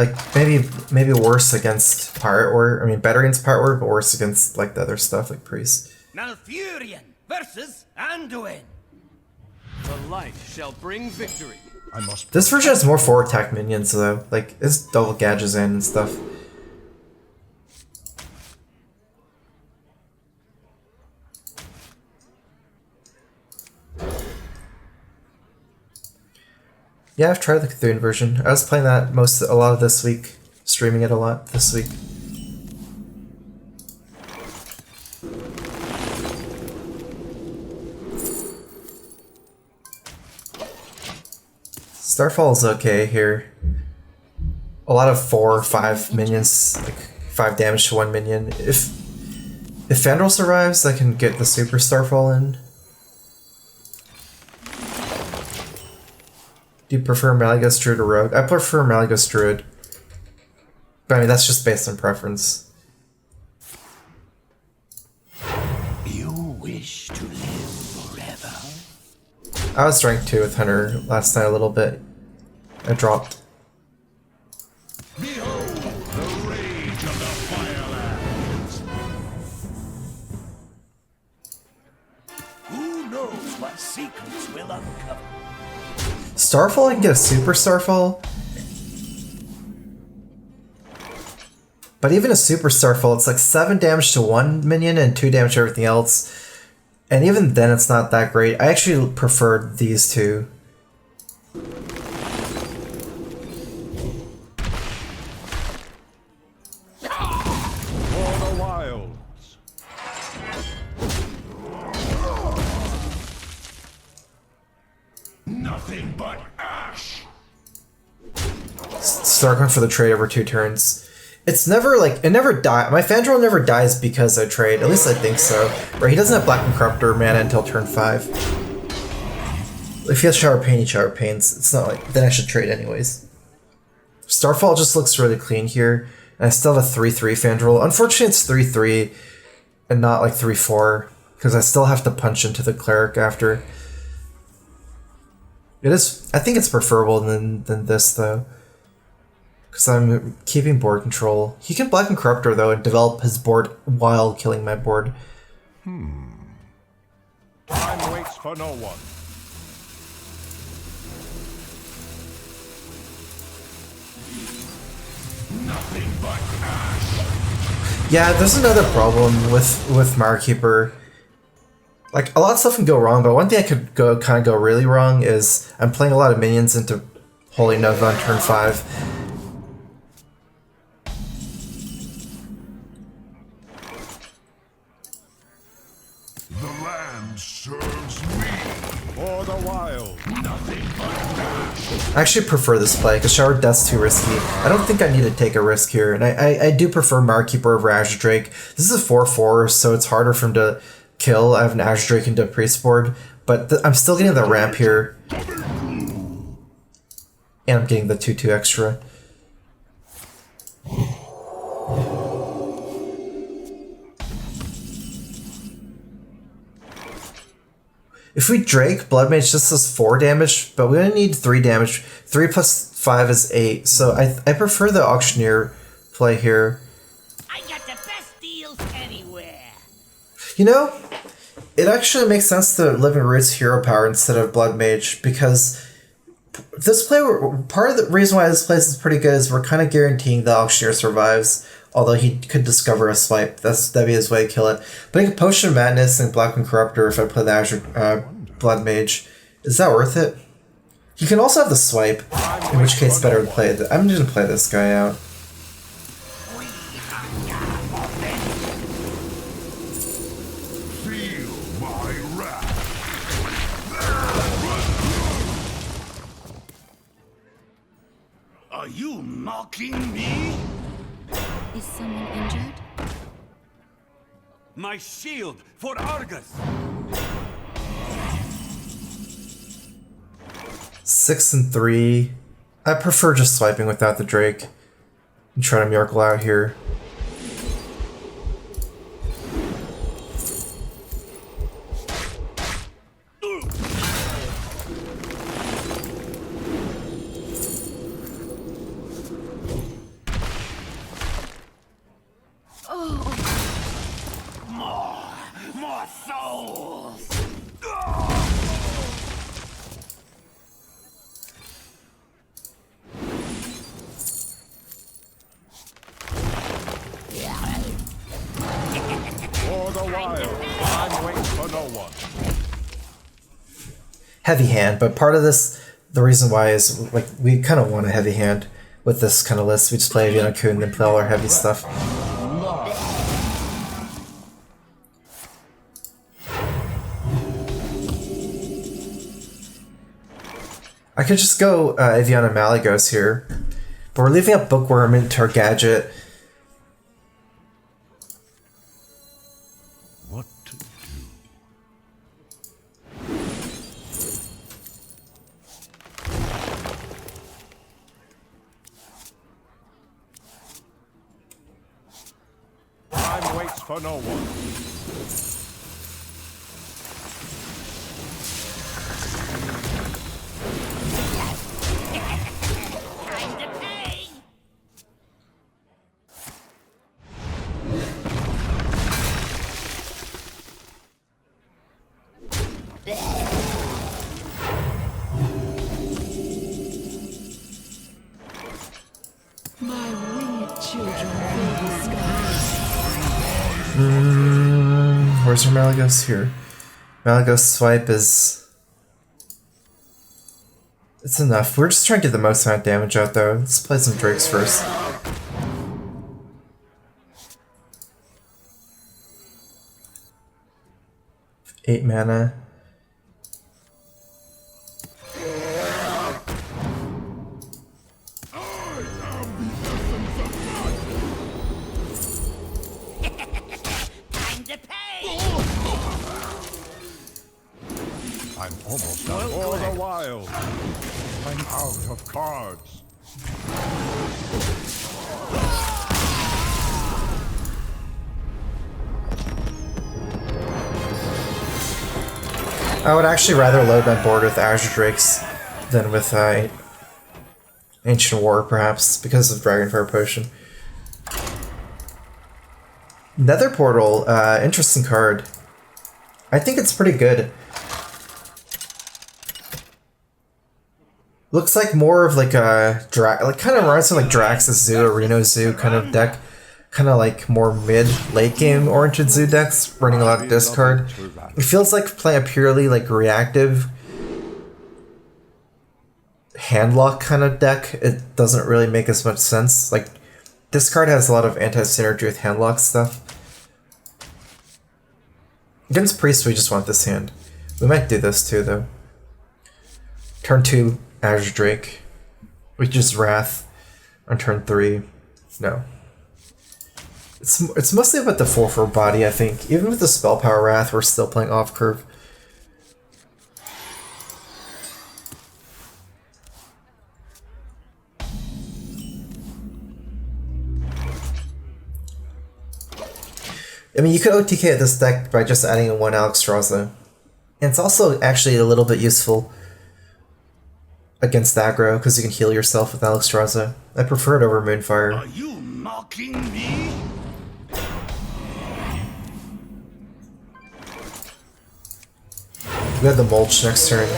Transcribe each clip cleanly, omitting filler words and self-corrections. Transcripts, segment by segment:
Like, maybe worse against Pirate Warrior. I mean, better against Pirate Warrior, but worse against, like, the other stuff, like Priest. Malfurion versus Anduin. The light shall bring victory. This version has more 4-attack minions, though. Like, it's double Gadgets in and stuff. Yeah, I've tried the Cthulhu version. I was playing that a lot of this week, streaming it a lot this week. Starfall is okay here. A lot of 4 or 5 minions, like 5 damage to 1 minion. If Fandral survives, I can get the Super Starfall in. Do you prefer Malygos Druid or Rogue? I prefer Malygos Druid. But I mean, that's just based on preference. You wish to live forever? I was ranked 2 with Hunter last night a little bit. I dropped. Behold the rage of the Firelands. Who knows what secrets will uncover? Starfall, I can get a Super Starfall. But even a Super Starfall, it's like 7 damage to 1 minion and 2 damage to everything else. And even then, it's not that great. I actually preferred these two. For the wilds. Nothing but ash. Starcon for the trade over 2 turns. It's never like, it never dies. My Fandral never dies because I trade. At least I think so. Right, he doesn't have Black and Corruptor mana until turn 5. If he has Shower Pain, he Shower Pains. It's not like, then I should trade anyways. Starfall just looks really clean here. And I still have a 3-3 Fandral. Unfortunately, it's 3-3 and not like 3-4. Because I still have to punch into the Cleric after. It is, I think it's preferable than this though. Because I'm keeping board control. He can Black and Corruptor though and develop his board while killing my board. Time waits for no one. Nothing but ash. Yeah, there's another problem with Markeeper. Like, a lot of stuff can go wrong, but one thing I could kind of go really wrong is I'm playing a lot of minions into Holy Nova on turn 5. The land serves me. For the wild. Nothing but ash. I actually prefer this play, because Shower Death's too risky. I don't think I need to take a risk here, and I do prefer Markeeper over Azure Drake. This is a 4-4, so it's harder for him to kill. I have an Azure Drake into a Priest board, but I'm still getting the ramp here. And I'm getting the 2-2 extra. If we Drake, Blood Mage just does 4 damage, but we only need 3 damage. 3 plus 5 is 8, so I prefer the Auctioneer play here. I got the best deals anywhere. You know, it actually makes sense to Living Roots Hero Power instead of Blood Mage, because this play, part of the reason why this place is pretty good is we're kind of guaranteeing the Auctioneer survives, although he could discover a swipe. That'd be his way to kill it. But I can Potion of Madness and Black and Corruptor if I play the Azure Blood Mage. Is that worth it? He can also have the swipe, in which case it's better to play it. I'm just gonna play this guy out. Feel my wrath. Are you mocking me? Is someone injured? My shield for Argus. 6 and 3. I prefer just swiping without the Drake and trying to miracle out here. wild. Time waits for no one. Heavy hand, but part of this, the reason why is like we kind of want a heavy hand with this kind of list. We just play Aviana Kun and then play all our heavy stuff. I could just go Aviana Malygos here, but we're leaving up Bookworm into our gadget. What to do? Time waits for no one. Time to pay! My winged children fill the sky. Where's our Malygos here? Malygos swipe is... It's enough. We're just trying to get the most amount of damage out though. Let's play some Drakes first. Eight mana. Time to pay! I'm almost done for the wild. I'm out of cards. I would actually rather load my board with Azure Drakes than with Ancient War, perhaps, because of Dragonfire Potion. Nether Portal, interesting card. I think it's pretty good. Looks like more of like a like kind of reminds me of like Drax's Zoo or Reno Zoo kind of deck. Kind of like more mid-late game oriented Zoo decks, running a lot of discard. It feels like playing a purely like reactive handlock kind of deck. It doesn't really make as much sense. Like this card has a lot of anti-synergy with handlock stuff. Against Priest, we just want this hand. We might do this too, though. Turn 2, Azure Drake. We just Wrath on turn 3. No. It's mostly about the 4/4 body, I think. Even with the Spell Power Wrath, we're still playing off curve. I mean, you could OTK at this deck by just adding in one Alexstrasza. And it's also actually a little bit useful against aggro, because you can heal yourself with Alexstrasza. I prefer it over Moonfire. Are you mocking me? We have the Mulch next turn.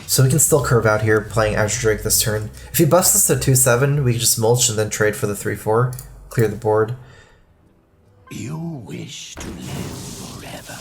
So we can still curve out here playing Azure Drake this turn. If he buffs us to 2/7, we can just Mulch and then trade for the 3/4. Clear the board. You wish to live forever?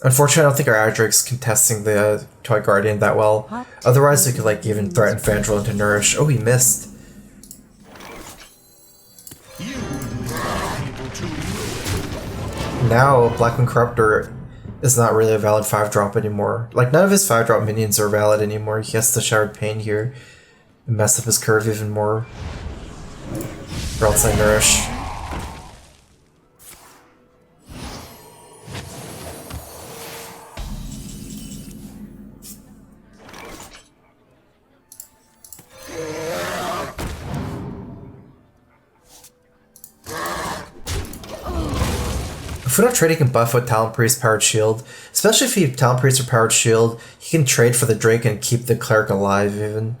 Unfortunately, I don't think our Azure Drake's contesting the Toy Guardian that well. Otherwise, we could like even threaten Fandral into Nourish. Oh, he missed. Now, Blackwing Corruptor is not really a valid 5-drop anymore. Like, none of his 5-drop minions are valid anymore. He has to Showered Pain here and mess up his curve even more. Or else I Nourish. If we don't trade, he can buff with Talon Priest Powered Shield. Especially if he Talon Priest or Powered Shield, he can trade for the Drake and keep the Cleric alive even.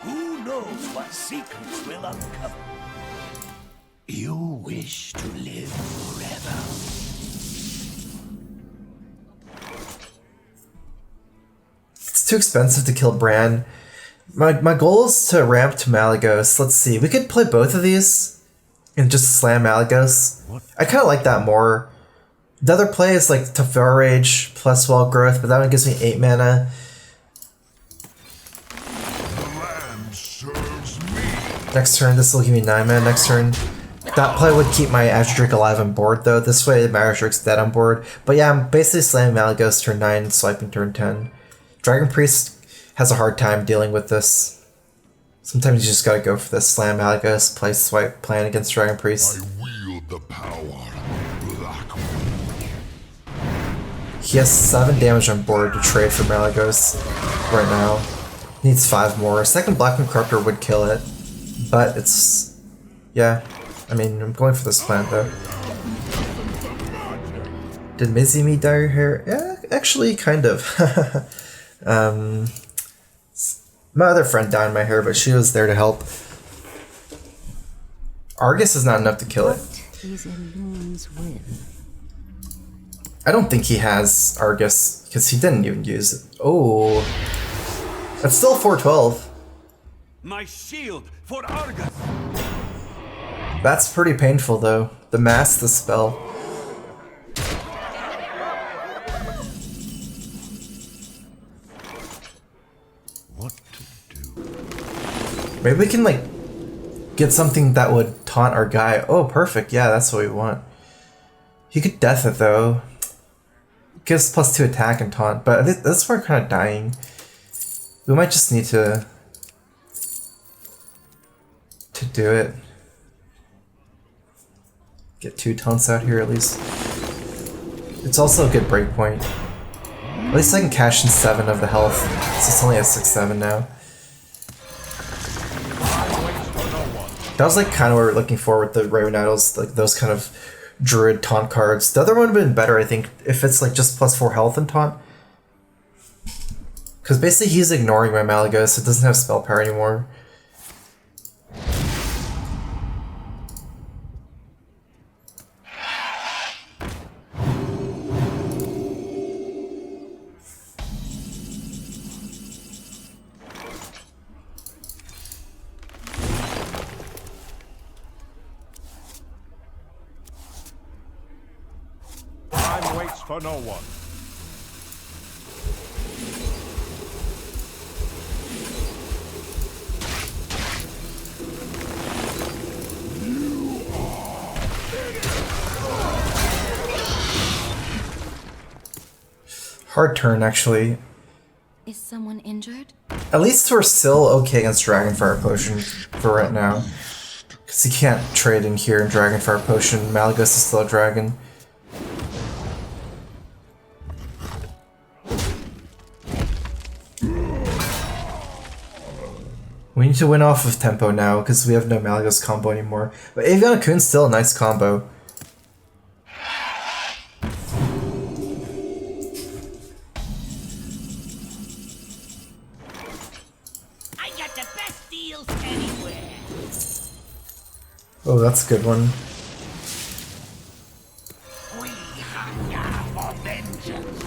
Who knows what secrets will uncover? You wish to live forever? too expensive to kill Bran. My goal is to ramp to Malygos. Let's see, we could play both of these and just slam Malygos. I kind of like that more. The other play is like Teferi Rage plus Wall Growth, but that one gives me 8 mana. Next turn, this will give me 9 mana. Next turn, that play would keep my Azure Drake alive on board though. This way, my Azure Drake's dead on board. But yeah, I'm basically slamming Malygos turn 9 and swiping turn 10. Dragon Priest has a hard time dealing with this. Sometimes you just gotta go for this. Slam Malygos, play swipe, playing against Dragon Priest. I wield the power. He has 7 damage on board to trade for Malygos right now. Needs 5 more. Second Blackman Corruptor would kill it, but it's... yeah. I mean, I'm going for this plant though. Did Mizumi dye your hair? Yeah, actually, kind of. My other friend dyed my hair, but she was there to help. Argus is not enough to kill it. Is Elun's will? I don't think he has Argus, because he didn't even use it. Oh. That's still 412. My shield for Argus. That's pretty painful though. The mass, the spell. What to do? Maybe we can like get something that would taunt our guy. Oh, perfect. Yeah, that's what we want. He could death it though. Gives +2 attack and taunt, but that's where we're kind of dying. We might just need to do it. Get 2 taunts out here at least. It's also a good breakpoint. At least I can cash in 7 of the health, so it's only at 6-7 now. That was like kind of what we were looking for with the Raven Idols, like those kind of Druid taunt cards. The other one would have been better, I think, if it's like just +4 health and taunt. Because basically he's ignoring my Malygos, so it doesn't have spell power anymore. Time waits for no one. Hard turn, actually. Is someone injured? At least we're still okay against Dragonfire Potion for right now. Because he can't trade in here in Dragonfire Potion. Malygos is still a dragon. We need to win off of tempo now, because we have no Malygos combo anymore. But Aviana Kun's still a nice combo. I got the best deals anywhere. Oh, that's a good one. We hunger for vengeance.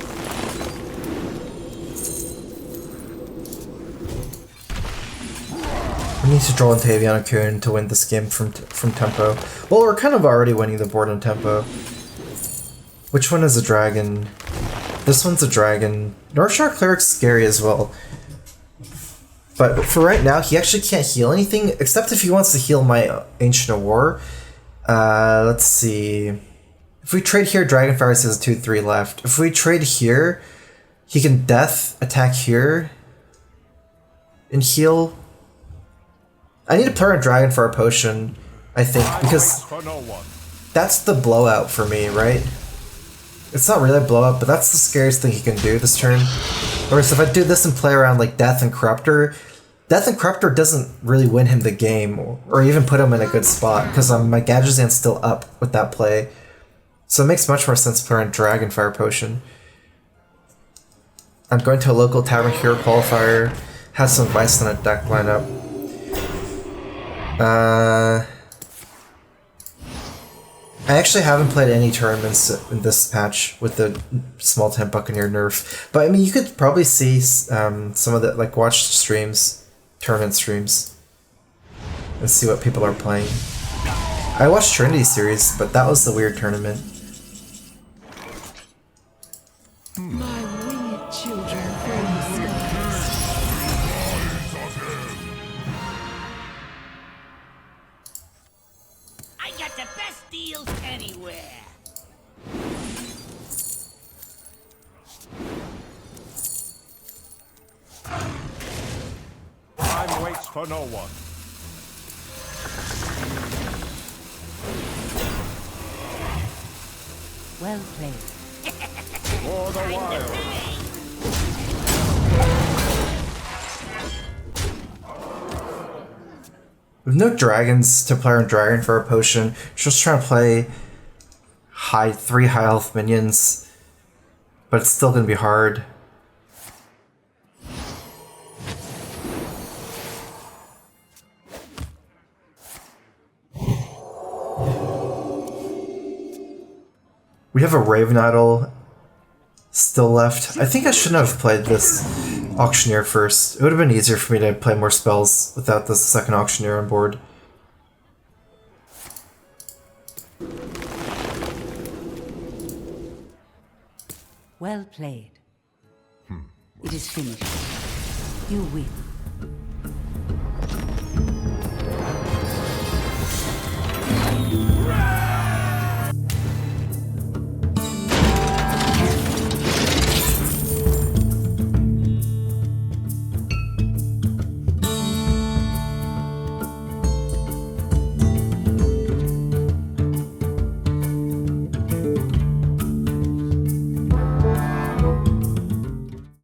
We need to draw into Aviana Kun to win this game from tempo. Well, we're kind of already winning the board on tempo. Which one is a dragon? This one's a dragon. Northshire Cleric's scary as well. But for right now, he actually can't heal anything, except if he wants to heal my Ancient of War. Let's see. If we trade here, Dragonfire has 2-3 left. If we trade here, he can death, attack here, and heal. I need to play a Dragonfire Potion, I think, because that's the blowout for me, right? It's not really a blowout, but that's the scariest thing he can do this turn. Whereas if I do this and play around like Death and Corruptor doesn't really win him the game, or even put him in a good spot, because my Gadgetzan's still up with that play. So it makes much more sense to play around Dragonfire Potion. I'm going to a local Tavern Hero Qualifier, has some Vice on a deck lineup. I actually haven't played any tournaments in this patch with the small tent Buccaneer nerf, but I mean, you could probably see some of the watch streams, tournament streams, and see what people are playing. I watched Trinity series, but that was the weird tournament. My winged children fill the skies. I got the best deals anywhere. Time waits for no one. Well played. For the wild. With no dragons to play on dragon for a potion, just trying to play 3 high health minions, but it's still gonna be hard. We have a Raven Idol still left. I think I shouldn't have played this Auctioneer first. It would have been easier for me to play more spells without the second Auctioneer on board. Well played. It is finished. You win.